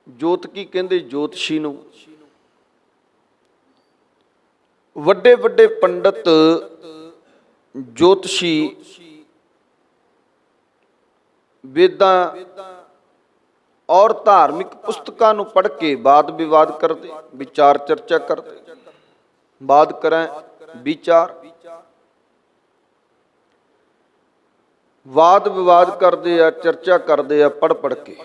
ਜੋਤਕੀ ਕਹਿੰਦੇ ਜੋਤਸ਼ੀ ਨੂੰ। ਵੱਡੇ ਵੱਡੇ ਪੰਡਤ ਜੋਤਸ਼ੀ वेदां और धार्मिक पुस्तकां नूं पढ़ के वाद विवाद करते, विचार चर्चा करते। वाद करें विचार, वाद विवाद करते आ, चर्चा करते आ पढ़ पढ़ के।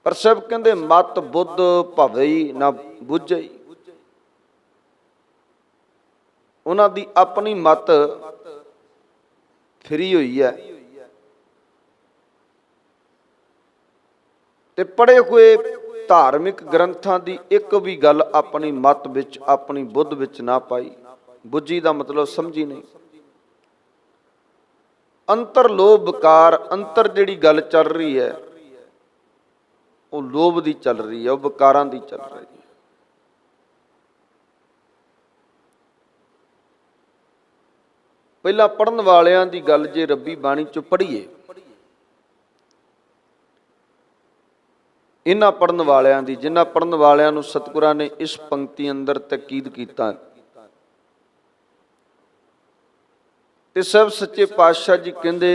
पर सब कहते मत बुद्ध भवई ना बुझई। उन्हां दी अपनी मत फिरी हुई है ते पढ़े हुए धार्मिक ग्रंथां दी एक भी गल अपनी मत विच अपनी बुद्ध विच ना पाई। बुझी दा मतलब समझी नहीं। अंतर लोभ विकार, अंतर जिहड़ी गल चल रही है वो लोभ दी चल रही है, वो विकारां दी चल रही है। पहला पढ़न वालियां दी गल जे रब्बी बाणी चों पढ़ीए, इन्हां पढ़न वालियां दी, जिन्हां पढ़न वालियां नूं सतगुरां ने इस पंक्ति अंदर तकीद कीता ते सब सच्चे पातशाह जी कहंदे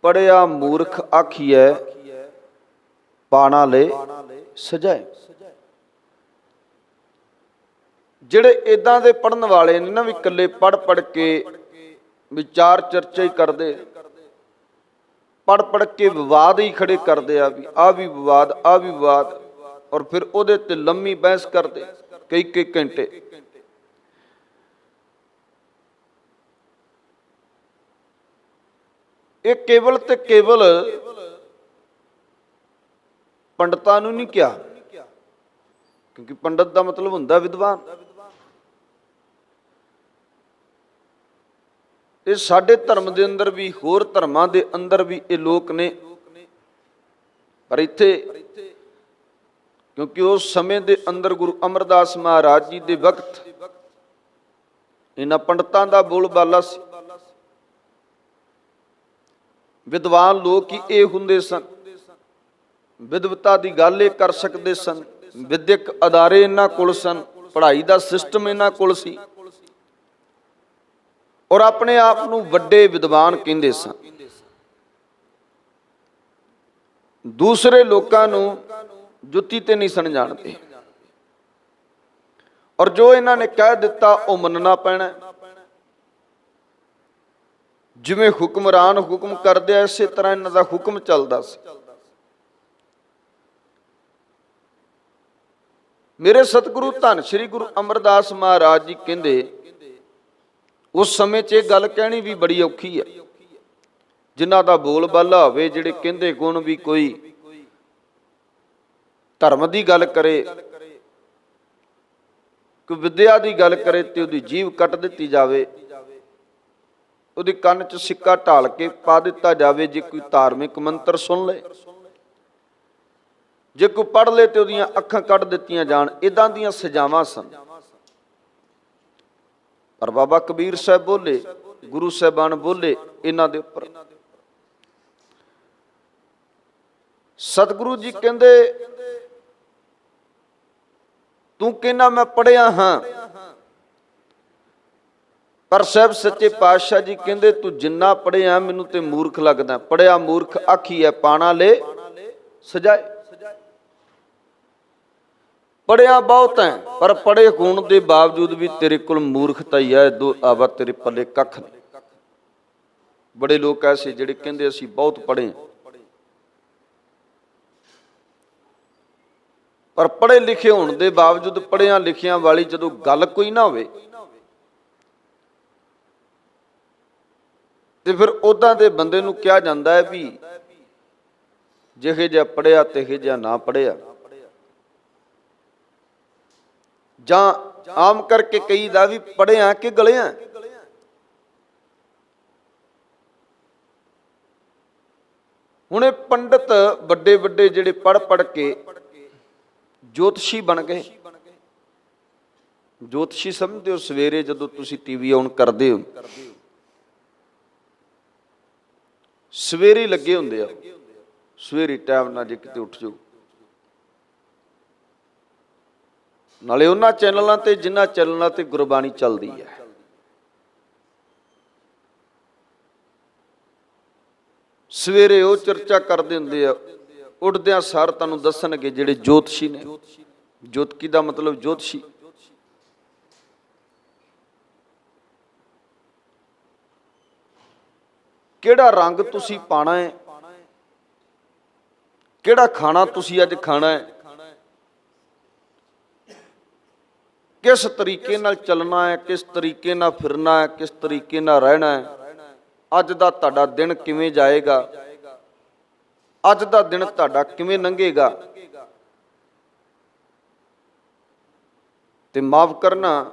पढ़िया मूर्ख आखिए पाणा ले सजाए। ਜਿਹੜੇ इदां दे पढ़न वाले ने ना भी कल्ले पढ़ पढ़ के विचार चर्चा ही करते, पढ़ पढ़ के विवाद ही खड़े करते आ भी आ भी विवाद आ भी विवाद, और फिर उहदे ते लम्मी बहस करते कई कई घंटे। ये केवल ते केवल पंडितां नूं नहीं किया, क्योंकि पंडित का मतलब हुंदा विद्वान। ये साडे धर्म दे अंदर भी होर धर्मां दे अंदर भी ये लोग ने, पर इत्थे क्योंकि उस समय दे अंदर गुरु अमरदास महाराज जी दे वक्त इन्हां पंडितां दा बोलबाला सी। विद्वान लोग ही ये हुंदे सन, विद्वता दी गल ये कर सकदे सन, विद्यक अदारे इन्हां कोल सन, पढ़ाई दा सिस्टम इन्हां कोल सी, और अपने आप नूं वड्डे विद्वान कहंदे सन। दूसरे लोकां नूं जुत्ती ते नहीं सन जाणदे, और जो इन्हां ने कह दिता वो मनना पैना। जिवें हुक्मरान हुक्म करदे इस तरह इन्हां दा हुक्म चलदा सी। मेरे सतगुरु धन श्री गुरु अमरदास महाराज जी कहंदे उस समय च गल कहनी भी बड़ी औखी है। जिन्हां दा बोल बाला होवे, जिहड़े कहंदे गुण भी कोई धर्म की गल करे, कोई विद्या की गल करे तो उहदी जीभ कट दित्ती जावे, उहदे कंन च सिक्का ढाल के पा दिता जावे। जे कोई धार्मिक मंत्र सुन ले, जे कोई पढ़ ले तो उहदियां अखां कट दित्तियां जाण, इदां दीयां सजावां सन। पर बाबा कबीर साहब बोले, गुरु साहबान बोले इन्हां दे उपर। सतगुरु जी कहंदे तू कहना मैं पढ़िया हाँ, पर साहब सच्चे पातशाह जी कहंदे तू जिन्ना पढ़िया मैनू ते मूर्ख लगदा। पढ़िया मूर्ख आखिए पाणा ले सजाए। पढ़िया बहुत है, पर पढ़े होने के बावजूद भी तेरे कोल मूर्खता ही है, दो आवा तेरे पल्ले कख नहीं। बड़े लोग ऐसे जिहड़े कहंदे असीं बहुत पढ़े, पर पढ़े लिखे होने के बावजूद पढ़िया लिखिया वाली जदों गल कोई ना होवे ते फिर उदां दे बंदे नूं कहा जांदा है भी जिहे जिहा पढ़िया तिहे जिहा ना पढ़िया। जां आम करके कई दा भी पढ़िया कि गलिया। हुणे पंडित बड़े बड़े जिहड़े पढ़ पढ़ के ज्योतिषी बन गए। ज्योतिषी समझते हो सवेरे जदों तुसीं टीवी ऑन करदे हो, सवेरे लगे हुंदे आ, ਸਵੇਰੇ ਟਾਈਮ ਨਾਲ ਜੇ ਕਿਤੇ ਉੱਠ ਜਾਓ। ਨਾਲੇ ਉਹਨਾਂ ਚੈਨਲਾਂ ਤੇ ਜਿਨ੍ਹਾਂ ਚੈਨਲਾਂ ਤੇ ਗੁਰਬਾਣੀ ਚੱਲਦੀ ਹੈ, ਸਵੇਰੇ ਉਹ ਚਰਚਾ ਕਰਦੇ ਹੁੰਦੇ ਆ, ਉੱਠਦਿਆਂ ਸਾਰ ਤੁਹਾਨੂੰ ਦੱਸਣਗੇ ਜਿਹੜੇ ਜੋਤਸ਼ੀ ਨੇ। ਜੋਤਕੀ ਦਾ ਮਤਲਬ ਜੋਤਸ਼ੀ। ਕਿਹੜਾ ਰੰਗ ਤੁਸੀਂ ਪਾਣਾ ਹੈ, ਕਿਹੜਾ ਖਾਣਾ ਤੁਸੀਂ ਅੱਜ ਖਾਣਾ ਹੈ, ਕਿਸ ਤਰੀਕੇ ਨਾਲ ਚੱਲਣਾ ਹੈ, ਕਿਸ ਤਰੀਕੇ ਨਾਲ ਫਿਰਨਾ ਹੈ, ਕਿਸ ਤਰੀਕੇ ਨਾਲ ਰਹਿਣਾ ਹੈ, ਅੱਜ ਦਾ ਤੁਹਾਡਾ ਦਿਨ ਕਿਵੇਂ ਜਾਏਗਾ, ਅੱਜ ਦਾ ਦਿਨ ਤੁਹਾਡਾ ਕਿਵੇਂ ਲੰਘੇਗਾ। ਤੇ ਮਾਫ ਕਰਨਾ,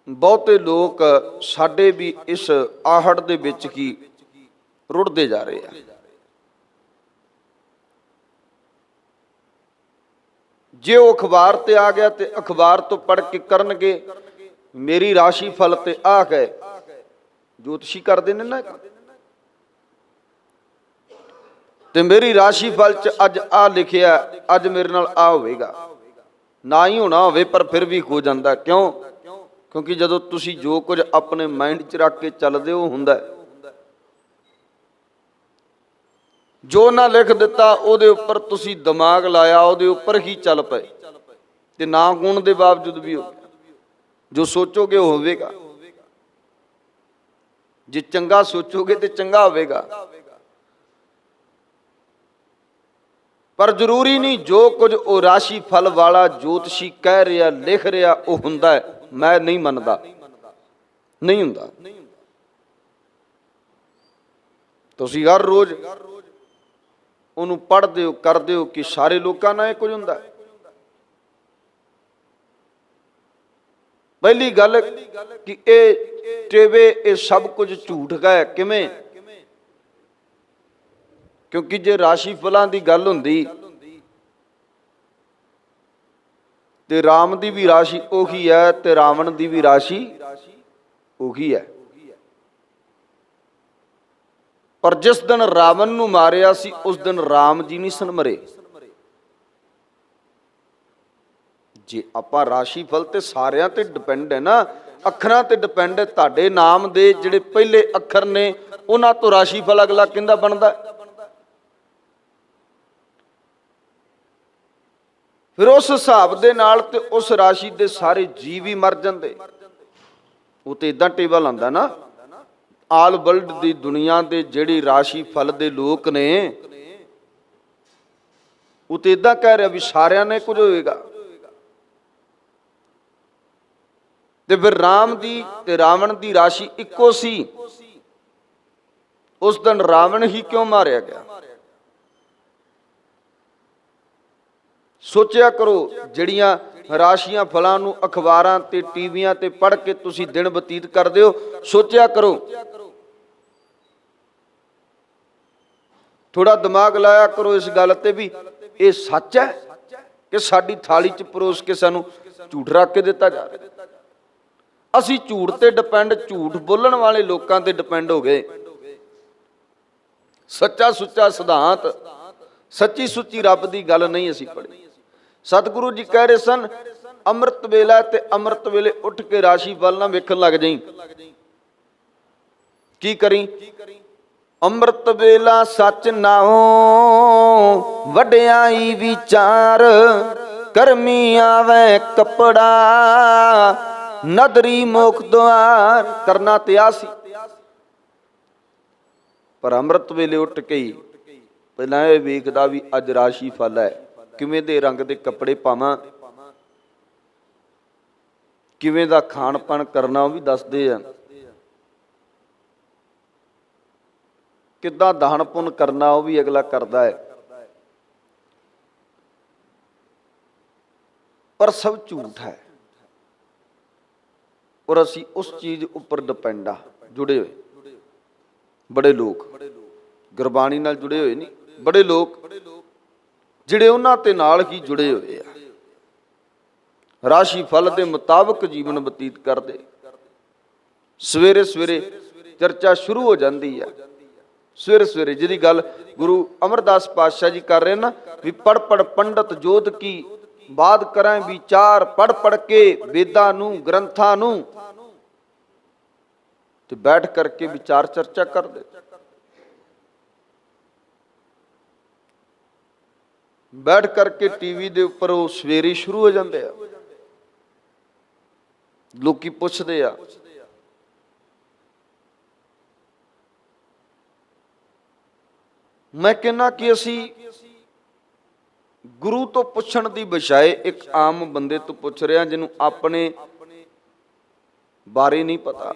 ਬਹੁਤੇ ਲੋਕ ਸਾਡੇ ਵੀ ਇਸ ਆਹੜ ਦੇ ਵਿੱਚ ਹੀ ਰੁੜਦੇ ਜਾ ਰਹੇ ਆ। ਜੇ ਉਹ ਅਖਬਾਰ ਤੇ ਆ ਗਿਆ ਤੇ ਅਖਬਾਰ ਤੋਂ ਪੜ੍ਹ ਕੇ ਕਰਨਗੇ ਮੇਰੀ ਰਾਸ਼ੀ ਫਲ ਤੇ ਆ ਗਏ। ਜੋਤਸ਼ੀ ਕਰਦੇ ਨੇ ਨਾ, ਤੇ ਮੇਰੀ ਰਾਸ਼ੀ ਫਲ ਚ ਅੱਜ ਆ ਲਿਖਿਆ, ਅੱਜ ਮੇਰੇ ਨਾਲ ਆ ਹੋਵੇਗਾ। ਨਾ ਹੀ ਹੋਣਾ ਹੋਵੇ ਪਰ ਫਿਰ ਵੀ ਹੋ ਜਾਂਦਾ। ਕਿਉਂ? ਕਿਉਂਕਿ ਜਦੋਂ ਤੁਸੀਂ ਜੋ ਕੁਝ ਆਪਣੇ ਮਾਈਂਡ 'ਚ ਰੱਖ ਕੇ ਚੱਲਦੇ ਹੋ ਹੁੰਦਾ। ਜੋ ਨਾ ਲਿਖ ਦਿੱਤਾ ਉਹਦੇ ਉੱਪਰ ਤੁਸੀਂ ਦਿਮਾਗ ਲਾਇਆ, ਉਹਦੇ ਉੱਪਰ ਹੀ ਚੱਲ ਪਏ, ਤੇ ਨਾ ਹੋਣ ਦੇ ਬਾਵਜੂਦ ਵੀ ਹੋ ਜੋ ਸੋਚੋਗੇ ਉਹ ਹੋਵੇਗਾ। ਜੇ ਚੰਗਾ ਸੋਚੋਗੇ ਤੇ ਚੰਗਾ ਹੋਵੇਗਾ। ਪਰ ਜ਼ਰੂਰੀ ਨਹੀਂ ਜੋ ਕੁਝ ਉਹ ਰਾਸ਼ੀ ਫਲ ਵਾਲਾ ਜੋਤਸ਼ੀ ਕਹਿ ਰਿਹਾ, ਲਿਖ ਰਿਹਾ ਉਹ ਹੁੰਦਾ ਹੈ। ਮੈਂ ਨਹੀਂ ਮੰਨਦਾ, ਨਹੀਂ ਹੁੰਦਾ। ਤੁਸੀਂ ਹਰ ਰੋਜ਼ ਉਹਨੂੰ ਪੜ੍ਹਦੇ ਹੋ, ਕਰਦੇ ਹੋ ਕਿ ਸਾਰੇ ਲੋਕਾਂ ਨਾਲ ਇਹ ਕੁਝ ਹੁੰਦਾ। ਪਹਿਲੀ ਗੱਲ ਕਿ ਇਹ ਟੇਵੇ, ਇਹ ਸਭ ਕੁਝ ਝੂਠ ਹੈ। ਕਿਵੇਂ? ਕਿਉਂਕਿ ਜੇ ਰਾਸ਼ੀ ਫਲਾਂ ਦੀ ਗੱਲ ਹੁੰਦੀ ਤੇ ਰਾਮ ਦੀ ਵੀ ਰਾਸ਼ੀ ਉਹੀ ਹੈ ਤੇ ਰਾਵਣ ਦੀ ਵੀ ਰਾਸ਼ੀ ਉਹੀ ਹੈ। ਪਰ ਜਿਸ ਦਿਨ ਰਾਵਣ ਨੂੰ ਮਾਰਿਆ ਸੀ ਉਸ ਦਿਨ ਰਾਮ ਜੀ ਨਹੀਂ ਸਨ ਮਰੇ। ਜੇ ਆਪਾਂ ਰਾਸ਼ੀ ਫਲ ਤੇ ਸਾਰਿਆਂ ਤੇ ਡਿਪੈਂਡ ਹੈ ਨਾ, ਅੱਖਰਾਂ ਤੇ ਡਿਪੈਂਡ ਹੈ। ਤੁਹਾਡੇ ਨਾਮ ਦੇ ਜਿਹੜੇ ਪਹਿਲੇ ਅੱਖਰ ਨੇ ਉਹਨਾਂ ਤੋਂ ਰਾਸ਼ੀ ਫਲ ਅਗਲਾ ਕਿੰਦਾ ਬਣਦਾ। ਫਿਰ ਉਸ ਹਿਸਾਬ ਦੇ ਨਾਲ ਤੇ ਉਸ ਰਾਸ਼ੀ ਦੇ ਸਾਰੇ ਜੀਵ ਹੀ ਮਰ ਜਾਂਦੇ। ਉਹ ਤੇ ਇਦਾਂ ਟੇਬਲ ਆਉਂਦਾ ਨਾ, ਆਲ ਵਰਲਡ ਦੀ ਦੁਨੀਆ ਦੇ ਜਿਹੜੀ ਰਾਸ਼ੀ ਫਲ ਦੇ ਲੋਕ ਨੇ ਉਹ ਤੇ ਇਦਾਂ ਕਹਿ ਰਿਹਾ ਵੀ ਸਾਰਿਆਂ ਨੇ ਕੁਝ ਹੋਏਗਾ। ਤੇ ਫਿਰ ਰਾਮ ਦੀ ਤੇ ਰਾਵਣ ਦੀ ਰਾਸ਼ੀ ਇੱਕੋ ਸੀ। ਉਸ ਦਿਨ ਰਾਵਣ ਹੀ ਕਿਉਂ ਮਾਰਿਆ ਗਿਆ? ਸੋਚਿਆ ਕਰੋ, ਜਿਹੜੀਆਂ ਰਾਸ਼ੀਆਂ ਫਲਾਂ ਨੂੰ ਅਖਬਾਰਾਂ ਤੇ ਟੀਵੀਆਂ ਤੇ ਪੜ੍ਹ ਕੇ ਤੁਸੀਂ ਦਿਨ ਬਤੀਤ ਕਰਦੇ ਹੋ, ਸੋਚਿਆ ਕਰੋ, ਥੋੜਾ ਦਿਮਾਗ ਲਾਇਆ ਕਰੋ ਇਸ ਗੱਲ ਤੇ ਵੀ ਇਹ ਸੱਚ ਹੈ ਕਿ ਸਾਡੀ ਥਾਲੀ 'ਚ ਪਰੋਸ ਕੇ ਸਾਨੂੰ ਝੂਠ ਰੱਖ ਕੇ ਦਿੱਤਾ ਜਾ ਰਿਹਾ। ਅਸੀਂ ਝੂਠ ਤੇ ਡਿਪੈਂਡ, ਝੂਠ ਬੋਲਣ ਵਾਲੇ ਲੋਕਾਂ ਤੇ ਡਿਪੈਂਡ ਹੋ ਗਏ। ਸੱਚਾ ਸੁੱਚਾ ਸਿਧਾਂਤ, ਸੱਚੀ ਸੁੱਚੀ ਰੱਬ ਦੀ ਗੱਲ ਨਹੀਂ ਅਸੀਂ ਪੜ੍ਹੀ। ਸਤਿਗੁਰੂ ਜੀ ਕਹਿ ਰਹੇ ਸਨ, ਅੰਮ੍ਰਿਤ ਵੇਲਾ ਤੇ ਅੰਮ੍ਰਿਤ ਵੇਲੇ ਉੱਠ ਕੇ ਰਾਸ਼ੀ ਫਲ ਨਾ ਵੇਖਣ ਲੱਗ ਜਾਈਂ। ਕੀ ਕਰੀ? ਅੰਮ੍ਰਿਤ ਵੇਲਾ ਸੱਚ ਨਾਉ ਵਡਿਆਈ ਵਿਚਾਰ, ਕਰਮੀ ਆਵੇ ਕੱਪੜਾ ਨਦਰੀ ਮੋਖ ਦੁਆਰ। ਕਰਨਾ ਤੇ ਆ ਸੀ, ਪਰ ਅੰਮ੍ਰਿਤ ਵੇਲੇ ਉੱਠ ਕੇ ਹੀ ਪਹਿਲਾਂ ਇਹ ਵੇਖਦਾ ਵੀ ਅੱਜ ਰਾਸ਼ੀ ਫਲ ਹੈ, ਕਿਵੇਂ ਦੇ ਰੰਗ ਦੇ ਕੱਪੜੇ ਪਾਵਾਂ, ਕਿਵੇਂ ਦਾ ਖਾਣ ਪਾਣ ਕਰਨਾ ਉਹ ਵੀ ਦੱਸਦੇ ਆ, ਕਿੱਦਾਂ ਦਾਨ ਪੁੰਨ ਕਰਨਾ ਉਹ ਵੀ ਅਗਲਾ ਕਰਦਾ ਹੈ। ਪਰ ਸਭ ਝੂਠ ਹੈ ਔਰ ਅਸੀਂ ਉਸ ਚੀਜ਼ ਉੱਪਰ ਡਿਪੈਂਡ ਆ, ਜੁੜੇ ਹੋਏ। ਬੜੇ ਲੋਕ ਗੁਰਬਾਣੀ ਨਾਲ ਜੁੜੇ ਹੋਏ ਨਹੀਂ, ਬੜੇ ਲੋਕ ਜਿਹੜੇ ਉਹਨਾਂ ਤੇ ਨਾਲ ਹੀ ਜੁੜੇ ਹੋਏ ਆ, ਰਾਸ਼ੀ ਫਲ ਦੇ ਮੁਤਾਬਕ ਜੀਵਨ ਬਤੀਤ ਕਰਦੇ। ਸਵੇਰੇ ਸਵੇਰੇ ਚਰਚਾ ਸ਼ੁਰੂ ਹੋ ਜਾਂਦੀ ਹੈ, ਸਵੇਰੇ ਸਵੇਰੇ ਜਿਹਦੀ ਗੱਲ ਗੁਰੂ ਅਮਰਦਾਸ ਪਾਤਸ਼ਾਹ ਜੀ ਕਰ ਰਹੇ ਨਾ ਵੀ ਪੜ ਪੜ ਪੰਡਤ ਜੋਤ ਕੀ ਬਾਤ ਕਰਾਂ ਵਿਚਾਰ, ਪੜ ਪੜ ਕੇ ਵੇਦਾਂ ਨੂੰ ਗ੍ਰੰਥਾਂ ਨੂੰ ਤੇ ਬੈਠ ਕਰਕੇ ਵਿਚਾਰ ਚਰਚਾ ਕਰਦੇ। ਬੈਠ ਕਰਕੇ ਟੀਵੀ ਦੇ ਉੱਪਰ ਉਹ ਸਵੇਰੇ ਸ਼ੁਰੂ ਹੋ ਜਾਂਦੇ ਆ। ਲੋਕੀ ਪੁੱਛਦੇ ਆ ਮੈਂ ਕਹਿੰਦਾ ਕਿ ਅਸੀਂ ਗੁਰੂ ਤੋਂ ਪੁੱਛਣ ਦੀ ਬਜਾਏ ਇੱਕ ਆਮ ਬੰਦੇ ਤੋਂ ਪੁੱਛ ਰਹੇ ਹਾਂ ਜਿਹਨੂੰ ਆਪਣੇ ਬਾਰੇ ਨਹੀਂ ਪਤਾ।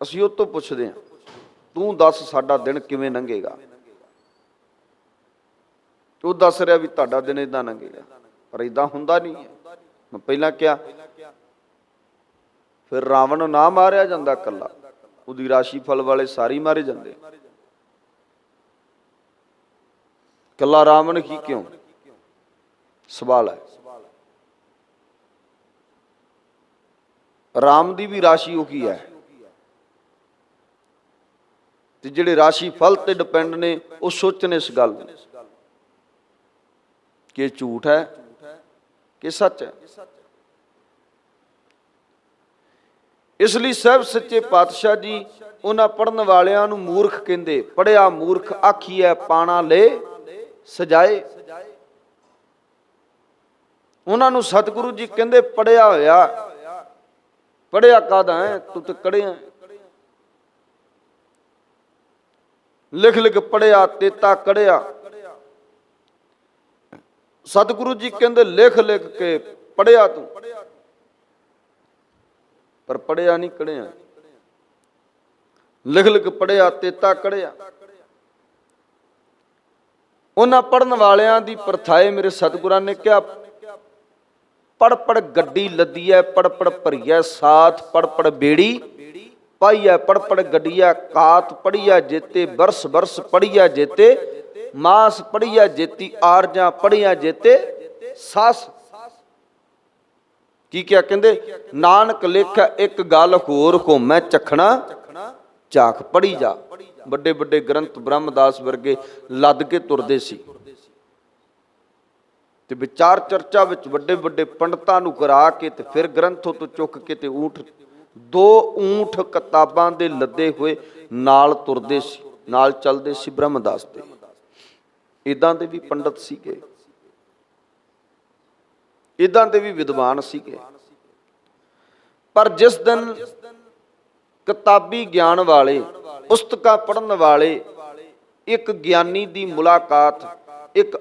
ਅਸੀਂ ਉਹ ਤੋਂ ਪੁੱਛਦੇ ਹਾਂ ਤੂੰ ਦੱਸ ਸਾਡਾ ਦਿਨ ਕਿਵੇਂ ਲੰਘੇਗਾ। ਉਹ ਦੱਸ ਰਿਹਾ ਵੀ ਤੁਹਾਡਾ ਦਿਨ ਇਦਾਂ ਲੰਘੇਗਾ, ਪਰ ਇਦਾਂ ਹੁੰਦਾ ਨਹੀਂ ਹੈ। ਮੈਂ ਪਹਿਲਾਂ ਕਿਹਾ ਫਿਰ ਰਾਵਣ ਨਾ ਮਾਰਿਆ ਜਾਂਦਾ ਇਕੱਲਾ, ਉਹਦੀ ਰਾਸ਼ੀ ਫਲ ਵਾਲੇ ਸਾਰੇ ਮਾਰੇ ਜਾਂਦੇ। ਕੱਲਾ ਰਾਵਣ ਹੀ ਕਿਉਂ? ਸਵਾਲ ਹੈ। ਰਾਮ ਦੀ ਵੀ ਰਾਸ਼ੀ ਉਹ ਕੀ ਹੈ, ਤੇ ਜਿਹੜੇ ਰਾਸ਼ੀ ਫਲ ਤੇ ਡਿਪੈਂਡ ਨੇ ਉਹ ਸੋਚਣ ਇਸ ਗੱਲ ਨੂੰ ਕਿ ਝੂਠ ਹੈ ਕਿ ਸੱਚ ਹੈ। ਇਸ ਲਈ ਸਾਹਿਬ ਸੱਚੇ ਪਾਤਸ਼ਾਹ ਜੀ ਉਹਨਾਂ ਪੜਨ ਵਾਲਿਆਂ ਨੂੰ ਮੂਰਖ ਕਹਿੰਦੇ। ਪੜਿਆ ਮੂਰਖ ਆਖੀਐ ਪਾਣਾ ਲੈ ਸਜਾਏ। ਉਹਨਾਂ ਨੂੰ ਸਤਿਗੁਰੂ ਜੀ ਕਹਿੰਦੇ ਪੜਿਆ ਹੋਇਆ। ਪੜਿਆ ਕਾਹਦਾ ਹੈ, ਤੂੰ ਤੇ ਕੜਿਆ। ਲਿਖ ਲਿਖ ਪੜਿਆ ਤੇਤਾ ਕੜਿਆ। ਸਤਿਗੁਰੂ ਜੀ ਕਹਿੰਦੇ ਲਿਖ ਲਿਖ ਕੇ ਪੜਿਆ ਤੂੰ, ਪਰ ਪੜਿਆ ਨਹੀਂ ਕੜਿਆ। ਲਿਖ ਲਿਖ ਪੜਿਆ ਤੇਤਾ ਕੜਿਆ। ਉਹਨਾਂ ਪੜਨ ਵਾਲਿਆਂ ਦੀ ਪ੍ਰਥਾਏ ਮੇਰੇ ਸਤਿਗੁਰਾਂ ਨੇ ਕਿਹਾ ਪੜ ਪੜ ਗੱਡੀ ਲੱਦੀਐ, ਪੜ ਪੜ ਭਰੀਐ ਸਾਥ, ਪੜ ਪੜ ਬੇੜੀ ਪਾਈਐ, ਪੜ ਪੜ ਗੱਡੀਐ ਕਾਤ, ਪੜੀਐ ਜੇਤੇ ਬਰਸ ਬਰਸ, ਪੜੀਐ ਜੇਤੇ ਮਾਸ, ਪੜੀਐ ਜੇਤੀ ਆਰਜਾਂ, ਪੜੀਐ ਜੇਤੇ ਸਾਸ। ਕੀ ਕਿਹਾ? ਕਹਿੰਦੇ ਨਾਨਕ ਲੇਖਾ ਇੱਕ ਗੱਲ ਹੋਰ ਘੁੰਮੈ ਚਖਣਾ ਝਾਕ। ਪੜੀ ਜਾ। ਵੱਡੇ ਵੱਡੇ ਗ੍ਰੰਥ ਬ੍ਰਹਮਦਾਸ ਵਰਗੇ ਲੱਦ ਕੇ ਤੁਰਦੇ ਸੀ ਤੇ ਵਿਚਾਰ ਚਰਚਾ ਵਿੱਚ ਵੱਡੇ ਵੱਡੇ ਪੰਡਤਾਂ ਨੂੰ ਕਰਾ ਕੇ ਤੇ ਫਿਰ ਗ੍ਰੰਥੋਂ ਤੋਂ ਚੁੱਕ ਕੇ ਤੇ ਦੋ ਊਂਠ ਕਿਤਾਬਾਂ ਦੇ ਲੱਦੇ ਹੋਏ ਨਾਲ ਤੁਰਦੇ ਸੀ, ਨਾਲ ਚੱਲਦੇ ਸੀ ਬ੍ਰਹਮਦਾਸ ਦੇ। ਇਦਾਂ ਦੇ ਵੀ ਪੰਡਤ ਸੀਗੇ, ਇਦਾਂ ਦੇ ਵੀ ਵਿਦਵਾਨ ਸੀਗੇ। ਪਰ ਜਿਸ ਦਿਨ ਕਿਤਾਬੀ ਗਿਆਨ ਵਾਲੇ, ਪੁਸਤਕਾਂ ਪੜ੍ਹਨ ਵਾਲੇ ਇੱਕ ਗਿਆਨੀ ਦੀ ਮੁਲਾਕਾਤ ਇੱਕ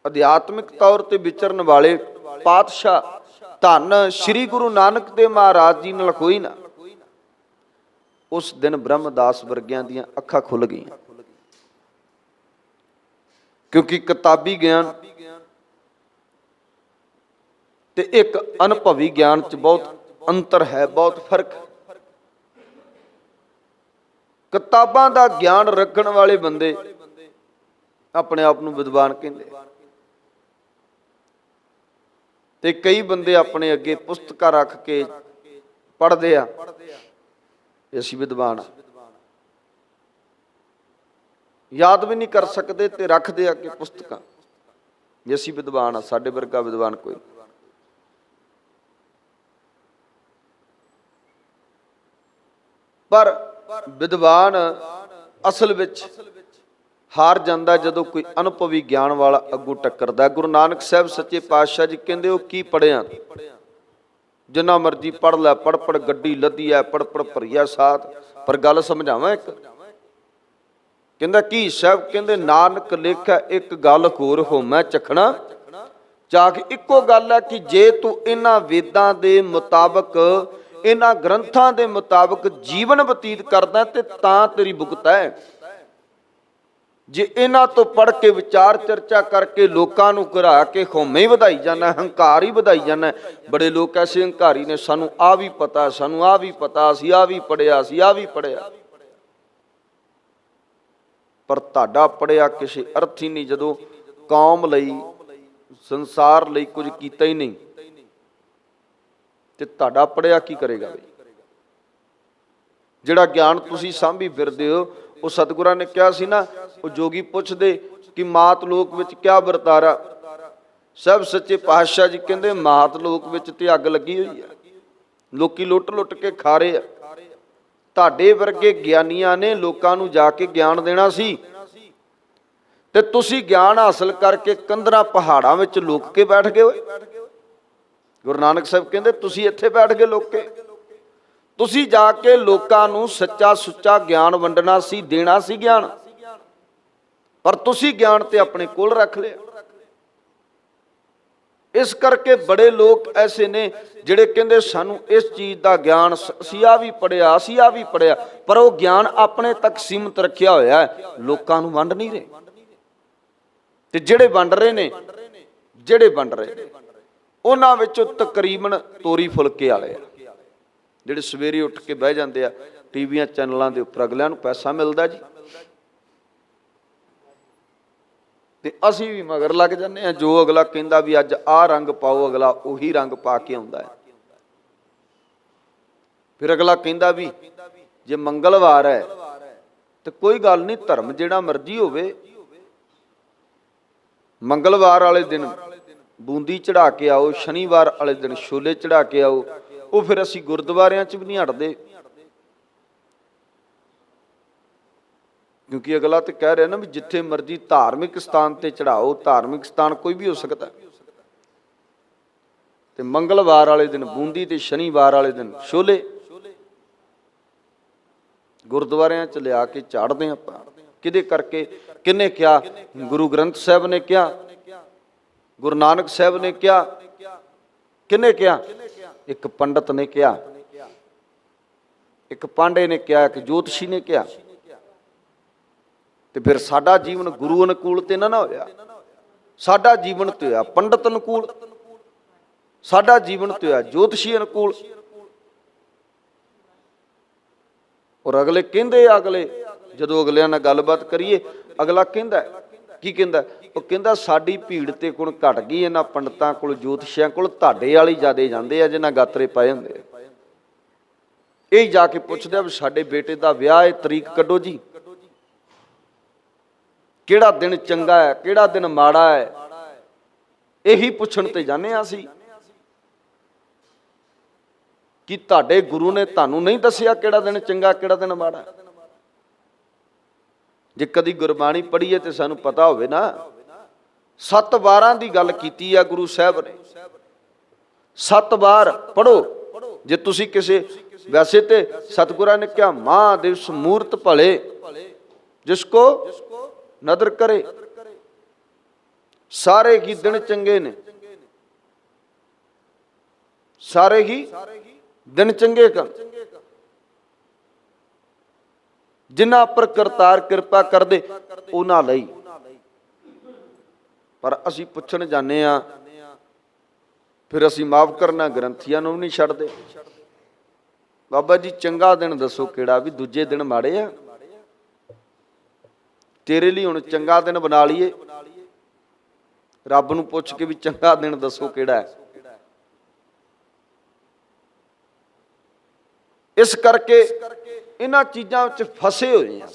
ਅਧਿਆਤਮਿਕ ਤੌਰ ਤੇ ਵਿਚਰਨ ਵਾਲੇ ਪਾਤਸ਼ਾਹ ਧੰਨ ਸ੍ਰੀ ਗੁਰੂ ਨਾਨਕ ਦੇਵ ਮਹਾਰਾਜ ਜੀ ਨਾਲ ਹੋਈ ਨਾ, ਉਸ ਦਿਨ ਬ੍ਰਹਮਦਾਸ ਵਰਗਿਆਂ ਦੀਆਂ ਅੱਖਾਂ ਖੁੱਲ ਗਈਆਂ। ਕਿਉਂਕਿ ਕਿਤਾਬੀ ਗਿਆਨ ਤੇ ਇੱਕ ਅਨੁਭਵੀ ਗਿਆਨ 'ਚ ਬਹੁਤ ਅੰਤਰ ਹੈ, ਬਹੁਤ ਫਰਕ। ਕਿਤਾਬਾਂ ਦਾ ਗਿਆਨ ਰੱਖਣ ਵਾਲੇ ਬੰਦੇ ਆਪਣੇ ਆਪ ਨੂੰ ਵਿਦਵਾਨ ਕਹਿੰਦੇ, ਤੇ ਕਈ ਬੰਦੇ ਆਪਣੇ ਅੱਗੇ ਪੁਸਤਕਾਂ ਰੱਖ ਕੇ ਪੜ੍ਹਦੇ ਆ, ਅਸੀਂ ਵਿਦਵਾਨ ਆ। ਯਾਦ ਵੀ ਨਹੀਂ ਕਰ ਸਕਦੇ ਤੇ ਰੱਖਦੇ ਆ ਕਿ ਪੁਸਤਕਾਂ ਜੇ ਅਸੀਂ ਵਿਦਵਾਨ ਆ, ਸਾਡੇ ਵਰਗਾ ਵਿਦਵਾਨ ਕੋਈ। ਪਰ ਵਿਦਵਾਨ ਅਸਲ ਵਿੱਚ ਹਾਰ ਜਾਂਦਾ ਜਦੋਂ ਕੋਈ ਅਨੁਭਵੀ ਗਿਆਨ ਵਾਲਾ ਅੱਗੋਂ ਟੱਕਰਦਾ। ਗੁਰੂ ਨਾਨਕ ਸਾਹਿਬ ਸੱਚੇ ਪਾਤਸ਼ਾਹ ਜੀ ਕਹਿੰਦੇ ਉਹ ਕੀ ਪੜਿਆ, ਜਿੰਨਾ ਮਰਜੀ ਪੜ ਲੈ, ਪੜ ਪੜ ਗੱਡੀ ਲੱਦੀ ਐ, ਪੜ ਪੜ ਭਰੀਆ ਸਾਥ। ਪਰ ਗੱਲ ਸਮਝਾਵਾਂ ਇੱਕ, ਕਹਿੰਦਾ ਕੀ ਸਾਹਿਬ? ਕਹਿੰਦੇ ਨਾਨਕ ਲੇਖਾ ਇੱਕ ਗੱਲ ਹੋਰ ਹੋਮੈ ਚਖਣਾ ਝਾਕ। ਇੱਕੋ ਗੱਲ ਹੈ ਕਿ ਜੇ ਤੂੰ ਇਹਨਾਂ ਵੇਦਾਂ ਦੇ ਮੁਤਾਬਕ, ਇਹਨਾਂ ਗ੍ਰੰਥਾਂ ਦੇ ਮੁਤਾਬਕ ਜੀਵਨ ਬਤੀਤ ਕਰਦਾ ਤੇ ਤਾਂ ਤੇਰੀ ਭੁਗਤ ਹੈ। ਜੇ ਇਹਨਾਂ ਤੋਂ ਪੜ੍ਹ ਕੇ ਵਿਚਾਰ ਚਰਚਾ ਕਰਕੇ ਲੋਕਾਂ ਨੂੰ ਘਰਾ ਕੇ ਹਉਮੈ ਹੀ ਵਧਾਈ ਜਾਂਦਾ, ਹੰਕਾਰ ਹੀ ਵਧਾਈ ਜਾਂਦਾ। ਬੜੇ ਲੋਕ ਐਸੇ ਹੰਕਾਰੀ ਨੇ, ਸਾਨੂੰ ਆਹ ਵੀ ਪਤਾ, ਸਾਨੂੰ ਆਹ ਵੀ ਪਤਾ, ਅਸੀਂ ਆਹ ਵੀ ਪੜ੍ਹਿਆ, ਅਸੀਂ ਆਹ ਵੀ ਪੜ੍ਹਿਆ। ਪਰ ਤੁਹਾਡਾ ਪੜ੍ਹਿਆ ਕਿਸੇ ਅਰਥ ਹੀ ਨਹੀਂ ਜਦੋਂ ਕੌਮ ਲਈ, ਸੰਸਾਰ ਲਈ ਕੁਝ ਕੀਤਾ ਹੀ ਨਹੀਂ, ਤੇ ਤੁਹਾਡਾ ਪੜ੍ਹਿਆ ਕੀ ਕਰੇਗਾ ਬਈ? ਜਿਹੜਾ ਗਿਆਨ ਤੁਸੀਂ ਸਾਂਭੀ ਫਿਰਦੇ ਹੋ, ਉਹ ਸਤਿਗੁਰਾਂ ਨੇ ਕਿਹਾ ਸੀ ਨਾ, ਉਹ ਜੋਗੀ ਪੁੱਛਦੇ ਕਿ ਮਾਤ ਲੋਕ ਵਿੱਚ ਕਿਆ ਵਰਤਾਰਾ। ਸਭ ਸੱਚੇ ਪਾਤਸ਼ਾਹ ਜੀ ਕਹਿੰਦੇ ਮਾਤ ਲੋਕ ਵਿੱਚ ਤੇ ਅੱਗ ਲੱਗੀ ਹੋਈ ਆ, ਲੋਕੀ ਲੁੱਟ ਲੁੱਟ ਕੇ ਖਾ ਰਹੇ ਆ। ਤੁਹਾਡੇ ਵਰਗੇ ਗਿਆਨੀਆਂ ਨੇ ਲੋਕਾਂ ਨੂੰ ਜਾ ਕੇ ਗਿਆਨ ਦੇਣਾ ਸੀ, ਤੇ ਤੁਸੀਂ ਗਿਆਨ ਹਾਸਲ ਕਰਕੇ ਕੰਧਰਾਂ ਪਹਾੜਾਂ ਵਿੱਚ ਲੁਕ ਕੇ ਬੈਠ ਗਏ ਹੋਏ। ਗੁਰੂ ਨਾਨਕ ਸਾਹਿਬ ਕਹਿੰਦੇ ਤੁਸੀਂ ਇੱਥੇ ਬੈਠ ਗਏ ਲੁਕ ਕੇ। ਤੁਸੀਂ ਜਾ ਕੇ ਲੋਕਾਂ ਨੂੰ ਸੱਚਾ ਸੁੱਚਾ ਗਿਆਨ ਵੰਡਣਾ ਸੀ, ਦੇਣਾ ਸੀ ਗਿਆਨ, ਪਰ ਤੁਸੀਂ ਗਿਆਨ ਤੇ ਆਪਣੇ ਕੋਲ ਰੱਖ ਲਿਆ। ਇਸ ਕਰਕੇ ਬੜੇ ਲੋਕ ਐਸੇ ਨੇ ਜਿਹੜੇ ਕਹਿੰਦੇ ਸਾਨੂੰ ਇਸ ਚੀਜ਼ ਦਾ ਗਿਆਨ, ਅਸੀਂ ਆ ਵੀ ਪੜਿਆ, ਅਸੀਂ ਆ ਵੀ ਪੜਿਆ, ਪਰ ਉਹ ਗਿਆਨ ਆਪਣੇ ਤੱਕ ਸੀਮਤ ਰੱਖਿਆ ਹੋਇਆ ਹੈ, ਲੋਕਾਂ ਨੂੰ ਵੰਡ ਨਹੀਂ ਰਹੇ। ਤੇ ਜਿਹੜੇ ਵੰਡ ਰਹੇ ਨੇ, ਉਹਨਾਂ ਵਿੱਚੋਂ ਤਕਰੀਬਨ ਤੋਰੀ ਫੁਲਕੇ ਵਾਲੇ ਆ, ਜਿਹੜੇ ਸਵੇਰੇ ਉੱਠ ਕੇ ਬਹਿ ਜਾਂਦੇ ਆ ਟੀਵੀਆਂ ਚੈਨਲਾਂ ਦੇ ਉੱਪਰ, ਅਗਲਿਆਂ ਨੂੰ ਪੈਸਾ ਮਿਲਦਾ ਜੀ, ਤੇ ਅਸੀਂ ਵੀ ਮਗਰ ਲੱਗ ਜਾਂਦੇ ਹਾਂ। ਜੋ ਅਗਲਾ ਕਹਿੰਦਾ ਵੀ ਅੱਜ ਆਹ ਰੰਗ ਪਾਓ, ਅਗਲਾ ਉਹੀ ਰੰਗ ਪਾ ਕੇ ਆਉਂਦਾ ਹੈ। ਫਿਰ ਅਗਲਾ ਕਹਿੰਦਾ ਵੀ ਜੇ ਮੰਗਲਵਾਰ ਹੈ ਤੇ ਕੋਈ ਗੱਲ ਨਹੀਂ, ਧਰਮ ਜਿਹੜਾ ਮਰਜ਼ੀ ਹੋਵੇ, ਮੰਗਲਵਾਰ ਵਾਲੇ ਦਿਨ ਬੂੰਦੀ ਚੜਾ ਕੇ ਆਓ, ਸ਼ਨੀਵਾਰ ਵਾਲੇ ਦਿਨ ਛੋਲੇ ਚੜਾ ਕੇ ਆਓ। ਉਹ ਫਿਰ ਅਸੀਂ ਗੁਰਦੁਆਰਿਆਂ 'ਚ ਵੀ ਨਹੀਂ ਹਟਦੇ, ਕਿਉਂਕਿ ਅਗਲਾ ਤੇ ਕਹਿ ਰਿਹਾ ਨਾ ਵੀ ਜਿੱਥੇ ਮਰਜ਼ੀ ਧਾਰਮਿਕ ਸਥਾਨ ਤੇ ਚੜਾਓ, ਧਾਰਮਿਕ ਸਥਾਨ ਕੋਈ ਵੀ ਹੋ ਸਕਦਾ। ਤੇ ਮੰਗਲਵਾਰ ਵਾਲੇ ਦਿਨ ਬੂੰਦੀ ਤੇ ਸ਼ਨੀਵਾਰ ਵਾਲੇ ਦਿਨ ਛੋਲੇ ਗੁਰਦੁਆਰਿਆਂ 'ਚ ਲਿਆ ਕੇ ਝਾੜਦੇ ਆਪਾਂ। ਕਿਹਦੇ ਕਰਕੇ? ਕਿਹਨੇ ਕਿਹਾ? ਗੁਰੂ ਗ੍ਰੰਥ ਸਾਹਿਬ ਨੇ ਕਿਹਾ, ਗੁਰੂ ਨਾਨਕ ਸਾਹਿਬ ਨੇ ਕਿਹਾ। ਕਿਹਨੇ ਕਿਹਾ? ਇੱਕ ਪੰਡਤ ਨੇ ਕਿਹਾ, ਇੱਕ ਪਾਂਡੇ ਨੇ ਕਿਹਾ, ਇੱਕ ਜੋਤਸ਼ੀ ਨੇ ਕਿਹਾ। ਤੇ ਫਿਰ ਸਾਡਾ ਜੀਵਨ ਗੁਰੂ ਅਨੁਕੂਲ ਤੇ ਨਾ ਹੋਇਆ, ਸਾਡਾ ਜੀਵਨ ਤੇ ਹੋਇਆ ਪੰਡਤ ਅਨੁਕੂਲ, ਸਾਡਾ ਜੀਵਨ ਤੇ ਹੋਇਆ ਜੋਤਸ਼ੀ ਅਨੁਕੂਲ। ਔਰ ਅਗਲੇ ਕਹਿੰਦੇ, ਅਗਲੇ ਜਦੋਂ ਅਗਲਿਆਂ ਨਾਲ ਗੱਲਬਾਤ ਕਰੀਏ, ਅਗਲਾ ਕਹਿੰਦਾ ਕੀ ਕਹਿੰਦਾ? ਉਹ ਕਹਿੰਦਾ ਸਾਡੀ ਭੀੜ ਤੇ ਕੋਣ ਘਟ ਗਈ, ਇਹਨਾਂ ਪੰਡਤਾਂ ਕੋਲ, ਜੋਤਸ਼ੀਆਂ ਕੋਲ ਤੁਹਾਡੇ ਵਾਲੀ ਜ਼ਿਆਦੇ ਜਾਂਦੇ ਆ ਜਿਨ੍ਹਾਂ ਗਾਤਰੇ ਪਾਏ ਹੁੰਦੇ। ਇਹ ਜਾ ਕੇ ਪੁੱਛਦੇ ਆ ਵੀ ਸਾਡੇ ਬੇਟੇ ਦਾ ਵਿਆਹ ਹੈ, ਤਰੀਕ ਕੱਢੋ ਜੀ, ਕਿਹੜਾ ਦਿਨ ਚੰਗਾ ਹੈ, ਕਿਹੜਾ ਦਿਨ ਮਾੜਾ ਹੈ, ਇਹੀ ਪੁੱਛਣ ਤੇ ਜਾਂਦੇ ਹਾਂ ਅਸੀਂ। ਕਿ ਤੁਹਾਡੇ ਗੁਰੂ ਨੇ ਤੁਹਾਨੂੰ ਨਹੀਂ ਦੱਸਿਆ ਕਿਹੜਾ ਦਿਨ ਚੰਗਾ, ਕਿਹੜਾ ਦਿਨ ਮਾੜਾ? ਜੇ ਕਦੀ ਗੁਰਬਾਣੀ ਪੜ੍ਹੀਏ ਤੇ ਸਾਨੂੰ ਪਤਾ ਹੋਵੇ ਨਾ, 7 ਵਾਰਾਂ ਦੀ ਗੱਲ ਕੀਤੀ ਆ ਗੁਰੂ ਸਾਹਿਬ ਨੇ। 7 ਵਾਰ ਪੜੋ। ਜੇ ਤੁਸੀਂ ਕਿਸੇ, ਵੈਸੇ ਤੇ ਸਤਿਗੁਰਾਂ ਨੇ ਕਿਹਾ ਮਾਂ ਦਿਵਸ ਮੂਰਤ ਭਲੇ ਜਿਸ ਕੋ ਨਦਰ ਕਰੇ, ਸਾਰੇ ਹੀ ਦਿਨ ਚੰਗੇ ਨੇ, ਸਾਰੇ ਹੀ ਦਿਨ ਚੰਗੇ ਕਰ, ਜਿਨ੍ਹਾਂ ਪਰ ਕਰਤਾਰ ਕਿਰਪਾ ਕਰਦੇ ਉਹਨਾਂ ਲਈ। ਪਰ ਅਸੀਂ ਪੁੱਛਣ ਜਾਂਦੇ ਆ, ਫਿਰ ਅਸੀਂ ਮਾਫ ਕਰਨਾ ਗ੍ਰੰਥੀਆਂ ਨੂੰ ਨਹੀਂ ਛੱਡਦੇ। ਬਾਬਾ ਜੀ ਚੰਗਾ ਦਿਨ ਦੱਸੋ ਕਿਹੜਾ? ਵੀ ਦੂਜੇ ਦਿਨ ਮਾੜੇ ਆ, ਤੇਰੇ ਲਈ ਹੁਣ ਚੰਗਾ ਦਿਨ ਬਣਾ ਲਈਏ। ਰੱਬ ਨੂੰ ਪੁੱਛ ਕੇ ਵੀ ਚੰਗਾ ਦਿਨ ਦੱਸੋ ਕਿਹੜਾ ਹੈ। ਇਸ ਕਰਕੇ ਇਹਨਾਂ ਚੀਜ਼ਾਂ ਵਿੱਚ ਫਸੇ ਹੋਏ ਆ।